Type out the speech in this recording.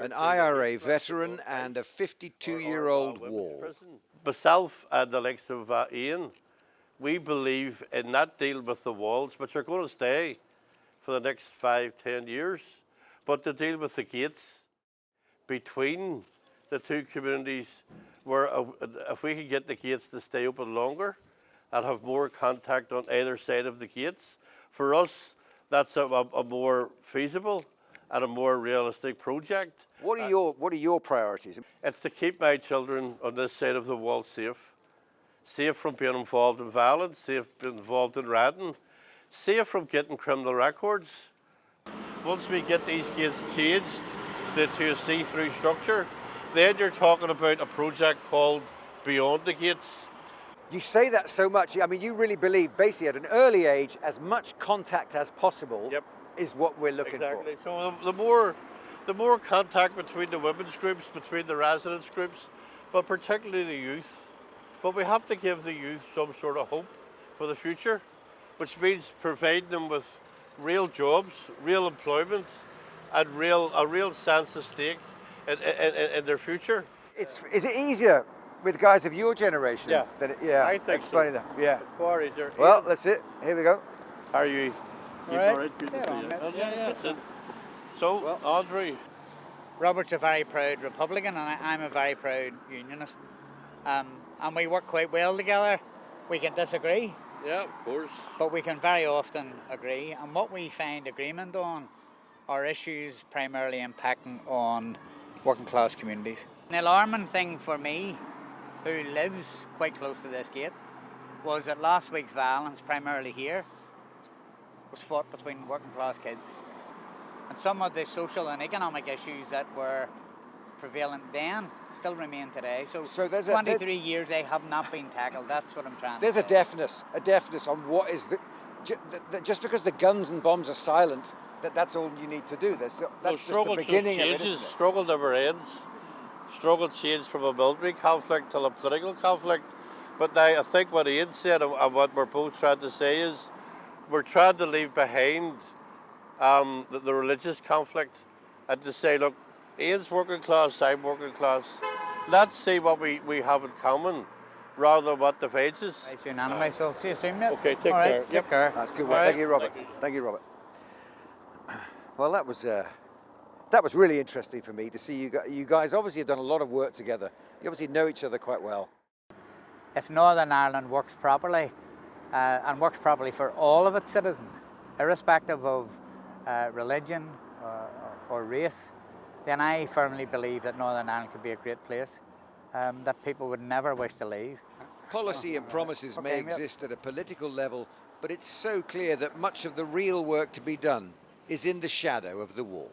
An IRA veteran and a 52-year-old wall. Myself and the likes of Ian, we believe in that deal with the walls, which are going to stay for the next 5-10 years, but to deal with the gates between the two communities, where if we could get the gates to stay open longer and have more contact on either side of the gates, for us, that's a more feasible and a more realistic project. What are your priorities? It's to keep my children on this side of the wall safe from being involved in violence, safe being involved in ratting, safe from getting criminal records. Once we get these gates changed to a see-through structure, then you're talking about a project called Beyond the Gates. You say that so much. I mean, you really believe, basically, at an early age, as much contact as possible is what we're looking for. Exactly. So the more contact between the women's groups, between the residents groups, but particularly the youth. But we have to give the youth some sort of hope for the future, which means providing them with real jobs, real employment, and a real sense of stake in their future. Is it easier with guys of your generation? Yeah. I think it's so. funny that. Yeah. It's far easier. Well, that's it. Here we go. How are you? All right. All right. Good to see you. Yeah, that's it. So, well, Audrey. Robert's a very proud Republican, and I'm a very proud Unionist. And we work quite well together. We can disagree. Yeah, of course. But we can very often agree. And what we find agreement on are issues primarily impacting on working class communities. The alarming thing for me, who lives quite close to this gate, was that last week's violence, primarily here, was fought between working class kids. And some of the social and economic issues that were prevalent then still remain today. So there's 23 years they have not been tackled. That's what I'm trying to say. There's a deafness on what is just because the guns and bombs are silent, that's all you need to do. That's just the beginning of it, isn't it? Struggle never ends. Struggle changed from a military conflict to a political conflict. But now I think what Ian said and what we're both trying to say is we're trying to leave behind the religious conflict and to say, look, Ian's working class, I'm working class. Let's see what we have in common rather than what divides us. Nice anyway, so see you soon, mate. Okay, take care. Right, take care. That's good. Thank you, Robert. Thank you, Robert. Well, that was really interesting for me to see you guys obviously have done a lot of work together. You obviously know each other quite well. If Northern Ireland works properly, and works properly for all of its citizens, irrespective of religion or race, then I firmly believe that Northern Ireland could be a great place that people would never wish to leave. Policy and promises may exist at a political level, but it's so clear that much of the real work to be done is in the shadow of the wall.